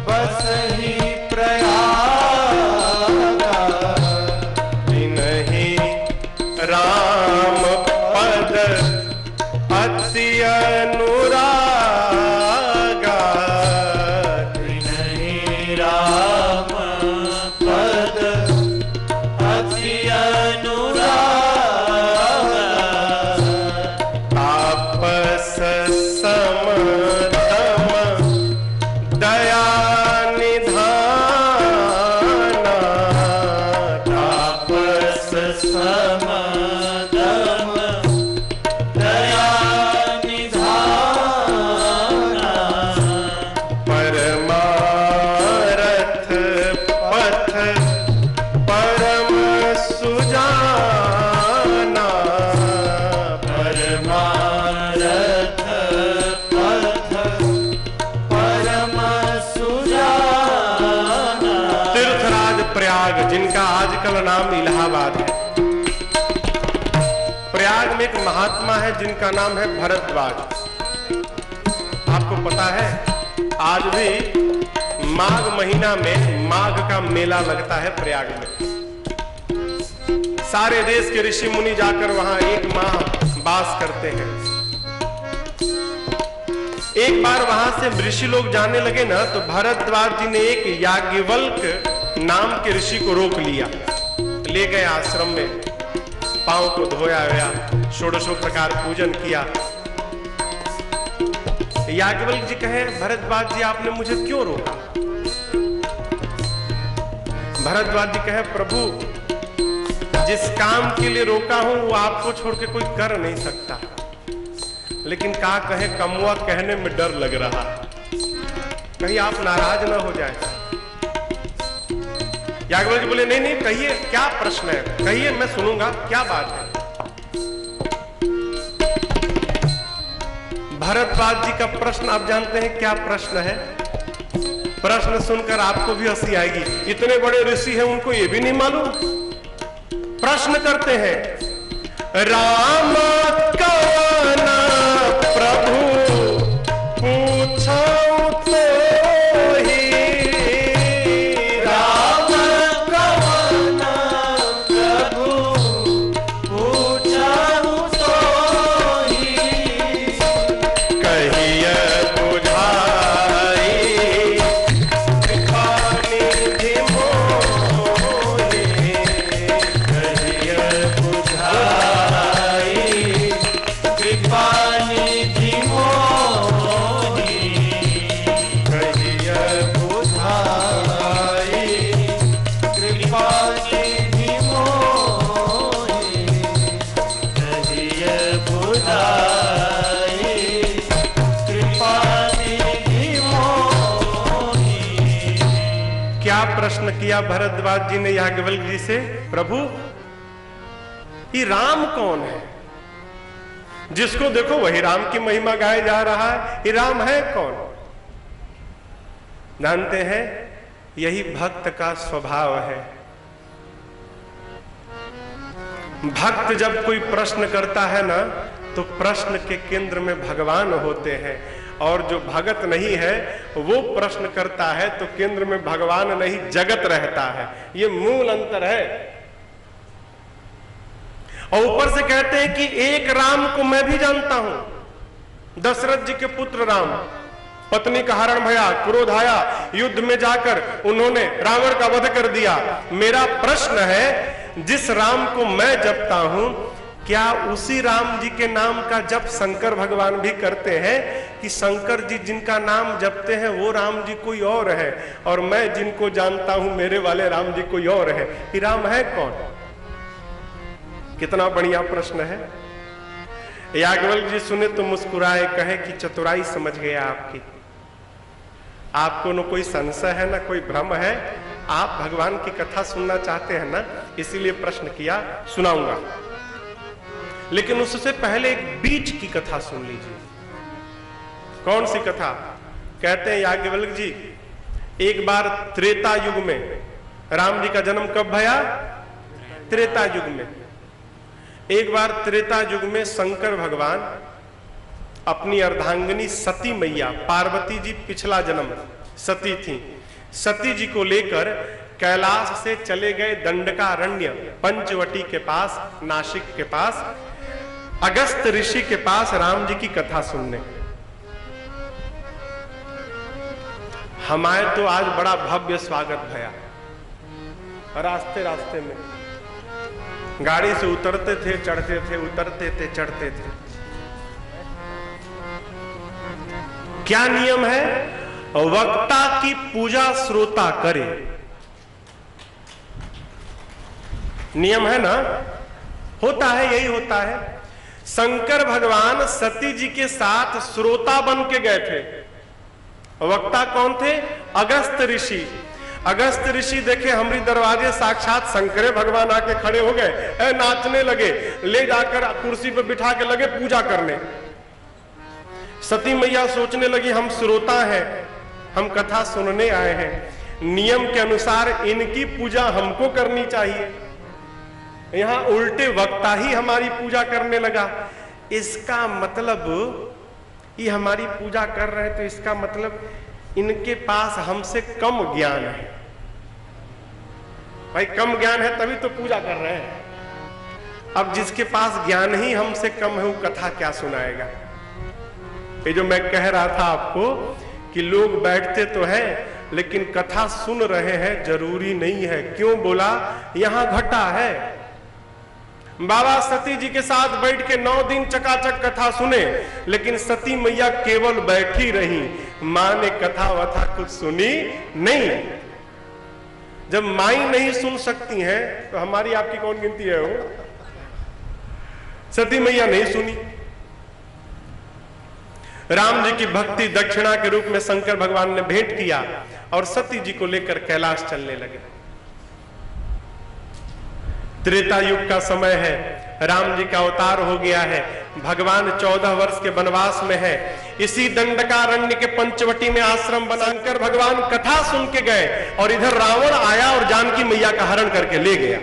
बसहि प्रयागा, तिन्हि राम पद अति अनुरागा, तिन्हि राम पद अति अनुरागा, तापस समदम दया निधाना, तापस समदम दया निधाना, परमारथ पथ परम सुजाना, परमारथ पथ परम सुजाना। तीर्थराज प्रयाग, जिनका आजकल नाम इलाहाबाद है। प्रयाग में एक महात्मा है जिनका नाम है भरद्वाज। आपको पता है आज भी माघ महीना में माघ का मेला लगता है प्रयाग में। सारे देश के ऋषि मुनि जाकर वहां 1 माह वास करते हैं। एक बार वहां से ऋषि लोग जाने लगे ना तो भरद्वाज जी ने एक याज्ञवल्क नाम के ऋषि को रोक लिया, ले गए आश्रम में, पांव को धोया गया, षोडशों प्रकार पूजन किया। याज्ञवल्क जी कहे भरद्वाज जी आपने मुझे क्यों रोका? भरद्वाज जी कहे प्रभु जिस काम के लिए रोका हूं वो आपको छोड़ के कोई कर नहीं सकता, लेकिन क्या कहे कमुआ कहने में डर लग रहा, कहीं आप नाराज ना हो जाए। याज्ञवल्क जी बोले नहीं नहीं कहिए क्या प्रश्न है, कहिए मैं सुनूंगा, क्या बात है। भरद्वाज जी का प्रश्न आप जानते हैं क्या प्रश्न है? प्रश्न सुनकर आपको भी हंसी आएगी, इतने बड़े ऋषि हैं उनको ये भी नहीं मालूम। प्रश्न करते हैं राम कवन प्रभु पूछो तो ही, राम कवन प्रभु प्रश्न किया भरद्वाज जी ने याज्ञवल्क्य जी से, प्रभु ये राम कौन है? जिसको देखो वही राम की महिमा गाया जा रहा है, ये राम है कौन? जानते हैं, यही भक्त का स्वभाव है। भक्त जब कोई प्रश्न करता है ना, तो प्रश्न के केंद्र में भगवान होते हैं, और जो भगत नहीं है वो प्रश्न करता है तो केंद्र में भगवान नहीं जगत रहता है। ये मूल अंतर है। और ऊपर से कहते हैं कि एक राम को मैं भी जानता हूं, दशरथ जी के पुत्र राम। पत्नी का हरण भया, क्रोध आया, युद्ध में जाकर उन्होंने रावण का वध कर दिया। मेरा प्रश्न है, जिस राम को मैं जपता हूं, क्या उसी राम जी के नाम का जप शंकर भगवान भी करते हैं, कि शंकर जी जिनका नाम जपते हैं वो राम जी कोई और है, और मैं जिनको जानता हूं मेरे वाले राम जी कोई और है? ये राम है कौन? कितना बढ़िया प्रश्न है। याज्ञवल्क्य जी सुने तो मुस्कुराए, कहे कि चतुराई समझ गया आपकी। आपको न कोई संशय है, न कोई भ्रम है, आप भगवान की कथा सुनना चाहते हैं ना, इसीलिए प्रश्न किया। सुनाऊंगा, लेकिन उससे पहले एक बीच की कथा सुन लीजिए। कौन सी कथा? कहते हैं याज्ञवल्क्य जी, एक बार त्रेता युग में, राम जी का जन्म कब भया? त्रेता युग में। एक बार त्रेता युग में शंकर भगवान अपनी अर्धांगिनी सती मैया, पार्वती जी पिछला जन्म सती थी, सती जी को लेकर कैलाश से चले गए दंडकारण्य, पंचवटी के पास, नासिक के पास, अगस्त ऋषि के पास राम जी की कथा सुनने। हमारे तो आज बड़ा भव्य स्वागत भया। रास्ते रास्ते में गाड़ी से उतरते थे, चढ़ते थे, उतरते थे, चढ़ते थे। क्या नियम है? वक्ता की पूजा श्रोता करे, नियम है ना? होता है, यही होता है। शंकर भगवान सती जी के साथ श्रोता बन के गए थे। वक्ता कौन थे? अगस्त ऋषि। अगस्त ऋषि देखे हमारी दरवाजे साक्षात शंकरे भगवान आके खड़े हो गए, नाचने लगे, ले जाकर कुर्सी पर बिठा के लगे पूजा करने। सती मैया सोचने लगी, हम श्रोता हैं, हम कथा सुनने आए हैं, नियम के अनुसार इनकी पूजा हमको करनी चाहिए। यहां उल्टे वक्ता ही हमारी पूजा करने लगा। इसका मतलब ये हमारी पूजा कर रहे हैं, तो इसका मतलब इनके पास हमसे कम ज्ञान है। भाई कम ज्ञान है तभी तो पूजा कर रहे हैं। अब जिसके पास ज्ञान ही हमसे कम है वो कथा क्या सुनाएगा? ये जो मैं कह रहा था आपको कि लोग बैठते तो हैं लेकिन कथा सुन रहे हैं जरूरी नहीं है। क्यों बोला? यहां घटा है। बाबा सती जी के साथ बैठ के 9 दिन चकाचक कथा सुने, लेकिन सती मैया केवल बैठी रही, मां ने कथा वथा कुछ सुनी नहीं। जब माई नहीं सुन सकती हैं तो हमारी आपकी कौन गिनती है? वो सती मैया नहीं सुनी। राम जी की भक्ति दक्षिणा के रूप में शंकर भगवान ने भेंट किया और सती जी को लेकर कैलाश चलने लगे। त्रेता युग का समय है, राम जी का अवतार हो गया है, भगवान 14 वर्ष के वनवास में है। इसी दंडकारण्य के पंचवटी में आश्रम बनाकर भगवान कथा सुन के गए और इधर रावण आया और जानकी मैया का हरण करके ले गया।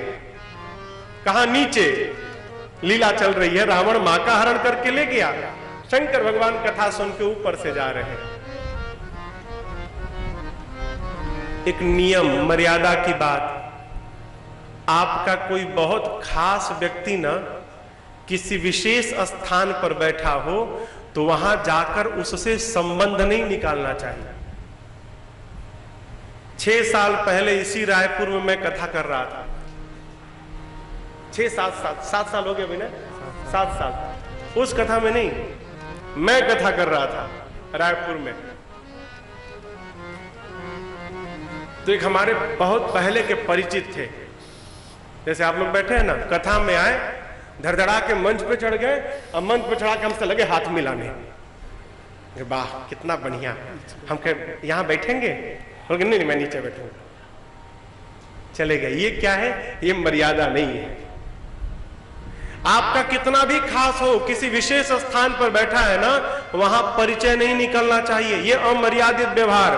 कहा? नीचे लीला चल रही है, रावण मां का हरण करके ले गया। शंकर भगवान कथा सुन के ऊपर से जा रहे हैं। एक नियम मर्यादा की बात, आपका कोई बहुत खास व्यक्ति ना किसी विशेष स्थान पर बैठा हो तो वहां जाकर उससे संबंध नहीं निकालना चाहिए। 6 साल पहले इसी रायपुर में मैं कथा कर रहा था। 7 साल हो गए अभी ना, 7 साल। उस कथा में नहीं, मैं कथा कर रहा था रायपुर में। तो एक हमारे बहुत पहले के परिचित थे, जैसे आप लोग बैठे हैं ना, कथा में आए, धड़धड़ा के मंच पे चढ़ गए और मंच पे चढ़ा के हमसे लगे हाथ मिलाने। वाह कितना बढ़िया, हम कहे यहां बैठेंगे? नहीं, मैं नीचे बैठूंगा। चले गए। ये क्या है? ये मर्यादा नहीं है। आपका कितना भी खास हो, किसी विशेष स्थान पर बैठा है ना, वहां परिचय नहीं निकलना चाहिए। ये अमर्यादित व्यवहार।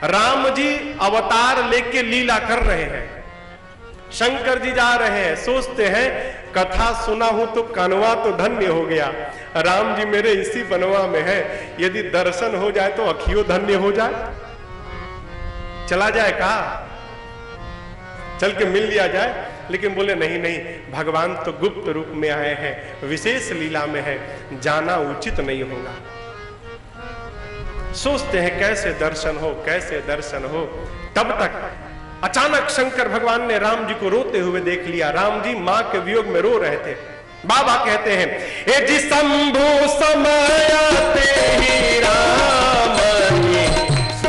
राम जी अवतार लेके लीला कर रहे हैं, शंकर जी जा रहे हैं, सोचते हैं कथा सुना हूं तो कानवा तो धन्य हो गया। राम जी मेरे इसी बनवा में है, यदि दर्शन हो जाए तो अखियों धन्य हो जाए। चला जाए का, चल के मिल लिया जाए। लेकिन बोले नहीं नहीं, भगवान तो गुप्त रूप में आए हैं, विशेष लीला में है, जाना उचित नहीं होगा। सोचते हैं कैसे दर्शन हो, कैसे दर्शन हो। तब तक अचानक शंकर भगवान ने राम जी को रोते हुए देख लिया। राम जी मां के वियोग में रो रहे थे। बाबा कहते हैं, ए जी शंभु समयाते ही राम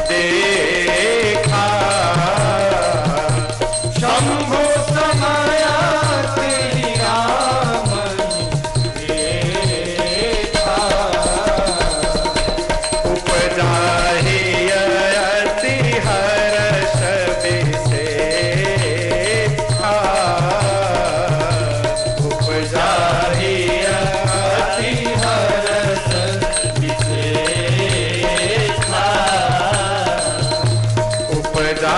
देखा, शंभु समयाते ही राम देखा, उपजा ही अति हर्ष विशेषा, उपजा ही अति हर्ष विशेषा, उपजा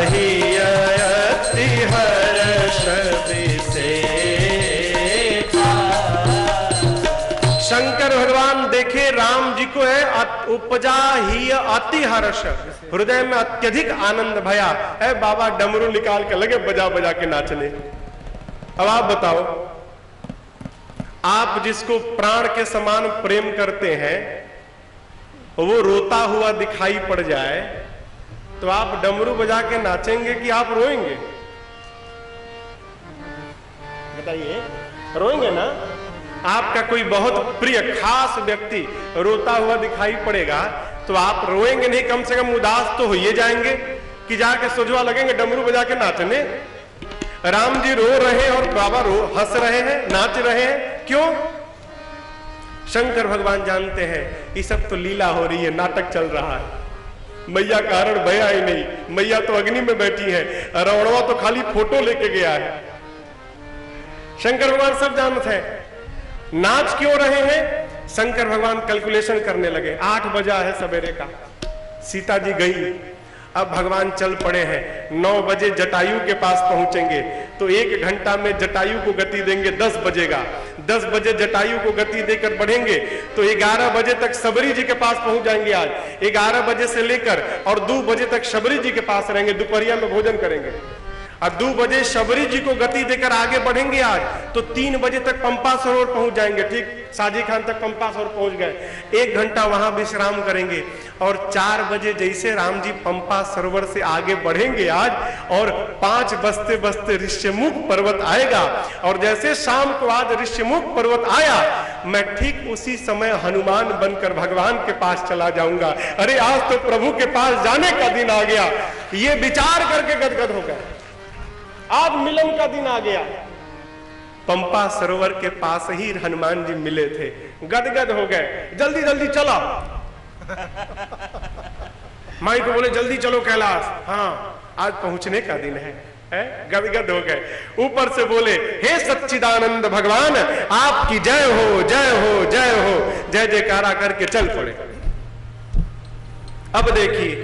ही अति हर्ष विशेषा। शंकर भगवान देखे राम जी को है, उपजा ही अति हर्ष, हृदय में अत्यधिक आनंद भया। है बाबा डमरू निकाल के लगे बजा बजा के नाचने। अब आप बताओ, आप जिसको प्राण के समान प्रेम करते हैं वो रोता हुआ दिखाई पड़ जाए तो आप डमरू बजा के नाचेंगे कि आप रोएंगे? बताइए, रोएंगे ना? आपका कोई बहुत प्रिय खास व्यक्ति रोता हुआ दिखाई पड़ेगा तो आप रोएंगे नहीं, कम से कम उदास तो होइए जाएंगे कि जाके सुजवा लगेंगे डमरू बजा के नाचने। राम जी रो रहे हैं और बाबा हंस रहे हैं, नाच रहे हैं। क्यों? शंकर भगवान जानते हैं ये सब तो लीला हो रही है, नाटक चल रहा है। मैया कारण भया ही नहीं, मैया तो अग्नि में बैठी है, रावणवा तो खाली फोटो लेके गया है। शंकर भगवान सब जानते हैं। नाच क्यों रहे हैं? शंकर भगवान कैलकुलेशन करने लगे। 8 बजा है सवेरे का, सीता जी गई, अब भगवान चल पड़े हैं। 9 बजे जटायु के पास पहुंचेंगे तो 1 घंटा में जटायु को गति देंगे, 10 बजेगा। 10 बजे जटायु को गति देकर बढ़ेंगे तो 11 बजे तक शबरी जी के पास पहुंच जाएंगे। आज 11 बजे से लेकर और 2 बजे तक शबरी जी के पास रहेंगे, दोपहरिया में भोजन करेंगे। और 2 बजे शबरी जी को गति देकर आगे बढ़ेंगे आज तो 3 बजे तक पंपा सरोवर पहुंच जाएंगे। ठीक साजी खान तक पंपा सरोवर पहुंच गए, 1 घंटा वहां विश्राम करेंगे और 4 बजे जैसे राम जी पंपा सरोवर से आगे बढ़ेंगे आज और 5 बजते बजते ऋष्यमुख पर्वत आएगा। और जैसे शाम को आज ऋष्यमुख पर्वत आया, मैं ठीक उसी समय हनुमान बनकर भगवान के पास चला जाऊंगा। अरे आज तो प्रभु के पास जाने का दिन आ गया। ये विचार करके गदगद हो गए, आज मिलन का दिन आ गया। पंपा सरोवर के पास ही हनुमान जी मिले थे, गदगद हो गए। जल्दी जल्दी चलो, माई को बोले जल्दी चलो कैलाश, हाँ आज पहुंचने का दिन है। गदगद हो गए। ऊपर से बोले, हे सच्चिदानंद भगवान आपकी जय हो, जय हो, जय हो, जय जयकारा करके चल पड़े। अब देखिए,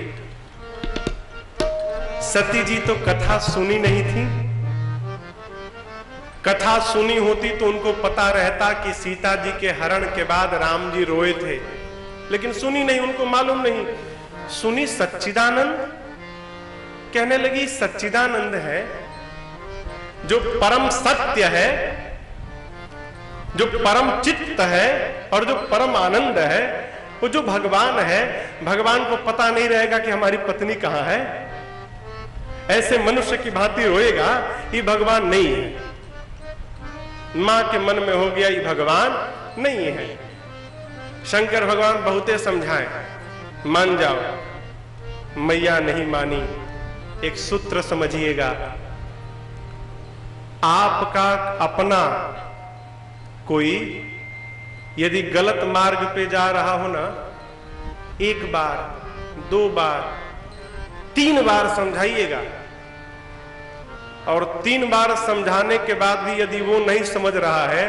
सती जी तो कथा सुनी नहीं थी। कथा सुनी होती तो उनको पता रहता कि सीता जी के हरण के बाद राम जी रोए थे, लेकिन सुनी नहीं, उनको मालूम नहीं। सुनी सच्चिदानंद, कहने लगी सच्चिदानंद है जो परम सत्य है, जो परम चित्त है और जो परम आनंद है, वो जो भगवान है। भगवान को पता नहीं रहेगा कि हमारी पत्नी कहां है, ऐसे मनुष्य की भांति रोएगा, ये भगवान नहीं है। मां के मन में हो गया ये भगवान नहीं है। शंकर भगवान बहुते समझाए, मान जाओ। मैया नहीं मानी। एक सूत्र समझिएगा, आपका अपना कोई यदि गलत मार्ग पे जा रहा हो ना, 1 बार 2 बार 3 बार समझाइएगा, और 3 बार समझाने के बाद भी यदि वो नहीं समझ रहा है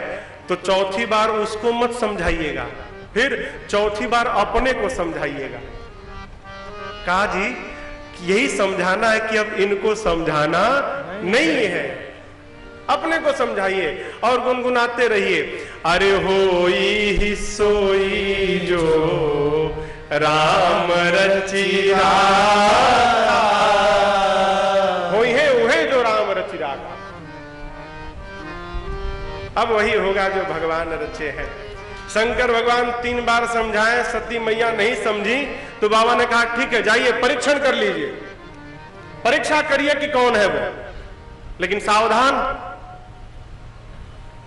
तो चौथी बार उसको मत समझाइएगा, फिर चौथी बार अपने को समझाइएगा। कहा जी यही समझाना है कि अब इनको समझाना नहीं है, अपने को समझाइए और गुनगुनाते रहिए। अरे होई ही सोई जो राम रचि राखा, होई है वही जो राम रचि राखा। अब वही होगा जो भगवान रचे हैं। शंकर भगवान 3 बार समझाए, सती मैया नहीं समझी तो बाबा ने कहा ठीक है जाइए परीक्षण कर लीजिए, परीक्षा करिए कि कौन है वो, लेकिन सावधान,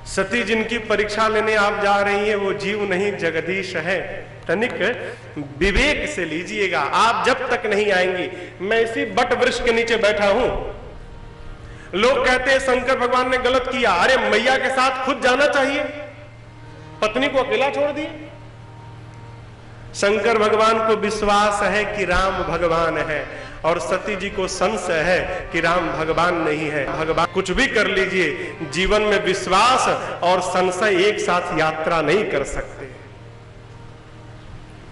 सती जिनकी परीक्षा लेने आप जा रही हैं वो जीव नहीं जगदीश है। तनिक विवेक से लीजिएगा। आप जब तक नहीं आएंगी, मैं इसी बट वृक्ष के नीचे बैठा हूं, लोग कहते हैं शंकर भगवान ने गलत किया। अरे मैया के साथ खुद जाना चाहिए, पत्नी को अकेला छोड़ दिए। शंकर भगवान को विश्वास है कि राम भगवान है और सती जी को संशय है कि राम भगवान नहीं है। भगवान कुछ भी कर लीजिए, जीवन में विश्वास और संशय एक साथ यात्रा नहीं कर सकते।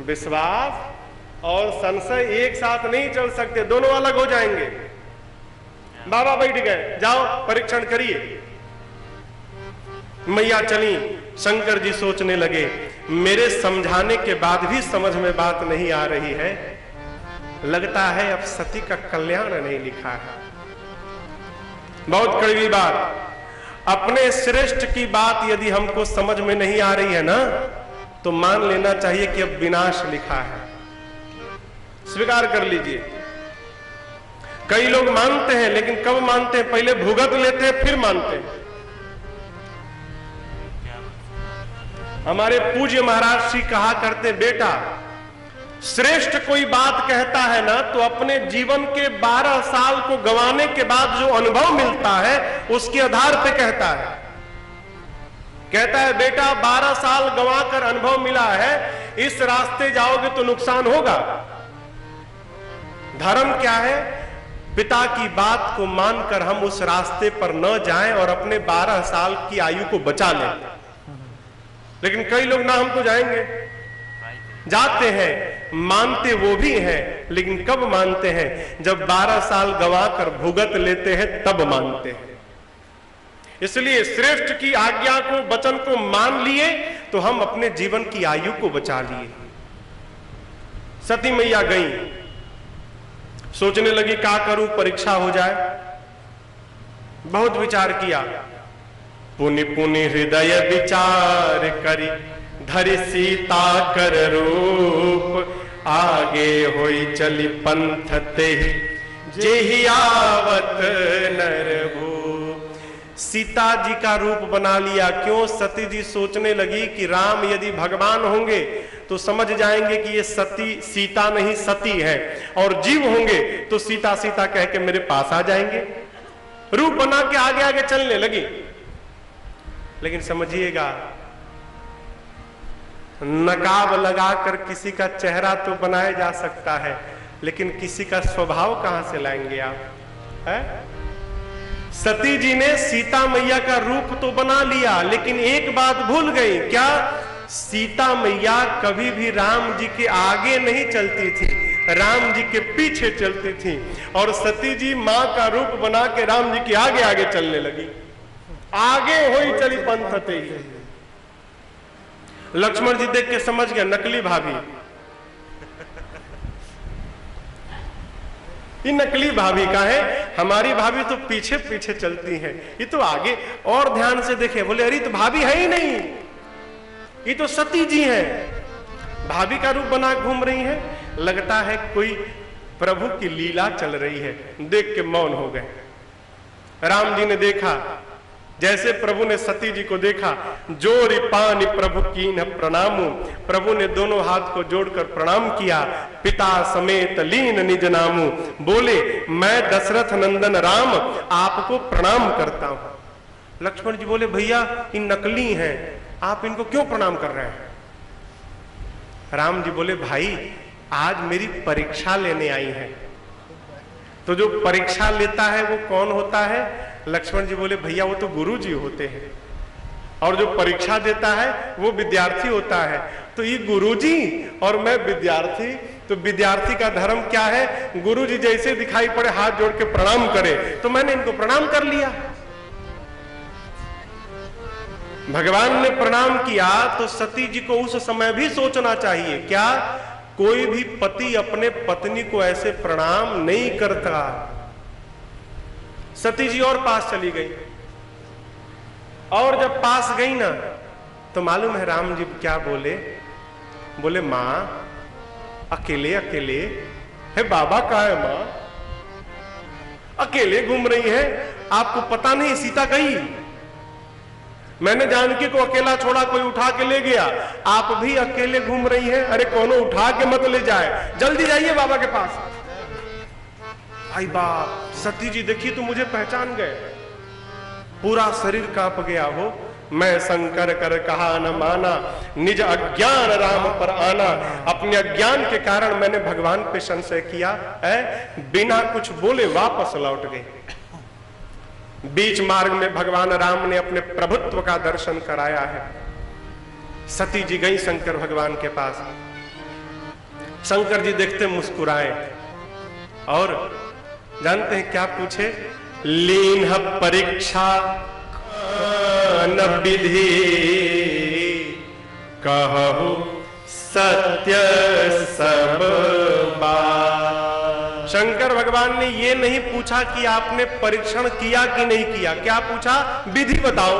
विश्वास और संशय एक साथ नहीं चल सकते, दोनों अलग हो जाएंगे। बाबा बैठ गए, जाओ परीक्षण करिए। मैया चली, शंकर जी सोचने लगे मेरे समझाने के बाद भी समझ में बात नहीं आ रही है, लगता है अब सती का कल्याण नहीं लिखा है। बहुत कड़वी बात, अपने श्रेष्ठ की बात यदि हमको समझ में नहीं आ रही है ना तो मान लेना चाहिए कि अब विनाश लिखा है, स्वीकार कर लीजिए। कई लोग मानते हैं, लेकिन कब मानते हैं? पहले भुगत लेते हैं फिर मानते हैं। हमारे पूज्य महाराज श्री कहा करते, बेटा श्रेष्ठ कोई बात कहता है ना तो अपने जीवन के 12 साल को गंवाने के बाद जो अनुभव मिलता है उसके आधार पे कहता है। कहता है बेटा 12 साल गंवाकर अनुभव मिला है, इस रास्ते जाओगे तो नुकसान होगा। धर्म क्या है? पिता की बात को मानकर हम उस रास्ते पर न जाएं और अपने 12 साल की आयु को बचा लें। लेकिन कई लोग ना हम तो जाएंगे, जाते हैं, मानते वो भी हैं, लेकिन कब मानते हैं? जब 12 साल गंवाकर भुगत लेते हैं तब मानते हैं। इसलिए श्रेष्ठ की आज्ञा को, वचन को मान लिए तो हम अपने जीवन की आयु को बचा लिए। सती मैया गई, सोचने लगी क्या करूं, परीक्षा हो जाए। बहुत विचार किया, पुनि पुनि हृदय विचार करी, धरि सीता कर रूप, आगे होई चली पंथ ते, जेहि आवत नरभूप। सीता जी का रूप बना लिया। क्यों? सती जी सोचने लगी कि राम यदि भगवान होंगे तो समझ जाएंगे कि ये सती सीता नहीं सती है, और जीव होंगे तो सीता सीता कह के मेरे पास आ जाएंगे। रूप बना के आगे आगे चलने लगी। लेकिन समझिएगा, नकाब लगाकर किसी का चेहरा तो बनाया जा सकता है, लेकिन किसी का स्वभाव कहां से लाएंगे आप? है? सती जी ने सीता मैया का रूप तो बना लिया, लेकिन एक बात भूल गई। क्या? सीता मैया कभी भी राम जी के आगे नहीं चलती थी, राम जी के पीछे चलती थी। और सती जी मां का रूप बना के राम जी के आगे आगे चलने लगी। आगे होई चली पंथ ते ही। लक्ष्मण जी देख के समझ गया, नकली भाभी, ये नकली भाभी का है, हमारी भाभी तो पीछे पीछे चलती है, ये तो आगे। और ध्यान से देखे, बोले अरे तो भाभी है ही नहीं, ये तो सती जी हैं। भाभी का रूप बना घूम रही है। लगता है कोई प्रभु की लीला चल रही है। देख के मौन हो गए। राम जी ने देखा, जैसे प्रभु ने सती जी को देखा, जोरि पानि प्रभु कीन्ह प्रणामु, प्रभु ने दोनों हाथ को जोड़कर प्रणाम किया। पिता समेत लीन निज नामु, बोले मैं दशरथ नंदन राम आपको प्रणाम करता हूं। लक्ष्मण जी बोले भैया ये नकली हैं, आप इनको क्यों प्रणाम कर रहे हैं? राम जी बोले भाई आज मेरी परीक्षा लेने आई है। तो जो परीक्षा लेता है वो कौन होता है? लक्ष्मण जी बोले भैया वो तो गुरु जी होते हैं और जो परीक्षा देता है वो विद्यार्थी होता है, तो ये गुरुजी और मैं विद्यार्थी, तो विद्यार्थी का धर्म क्या है? गुरुजी जैसे दिखाई पड़े हाथ जोड़ के प्रणाम करे, तो मैंने इनको प्रणाम कर लिया। भगवान ने प्रणाम किया तो सती जी को उस समय भी सोचना चाहिए, क्या कोई भी पति अपने पत्नी को ऐसे प्रणाम नहीं करता। सती जी और पास चली गई, और जब पास गई ना तो मालूम है राम जी क्या बोले? बोले मां अकेले अकेले है, बाबा कहाँ है मां? अकेले घूम रही है, आपको पता नहीं सीता गई? मैंने जानकी को अकेला छोड़ा, कोई उठा के ले गया, आप भी अकेले घूम रही हैं? अरे कोनो उठा के मत ले जाए, जल्दी जाइए बाबा के पास। आई बाप, सती जी देखिए तो मुझे पहचान गए, पूरा शरीर कांप गया हो। मैं शंकर कर कहा न माना, निज अज्ञान राम पर आना। अपने अज्ञान के कारण मैंने भगवान पे संशय किया है, बिना कुछ बोले वापस लौट गए। बीच मार्ग में भगवान राम ने अपने प्रभुत्व का दर्शन कराया है। सती जी गई शंकर भगवान के पास, शंकर जी देखते मुस्कुराए और जानते हैं क्या पूछे? लीन परीक्षा न विधि, कहु सत्य सब बात। शंकर भगवान ने ये नहीं पूछा कि आपने परीक्षण किया कि नहीं किया, क्या पूछा? विधि बताओ।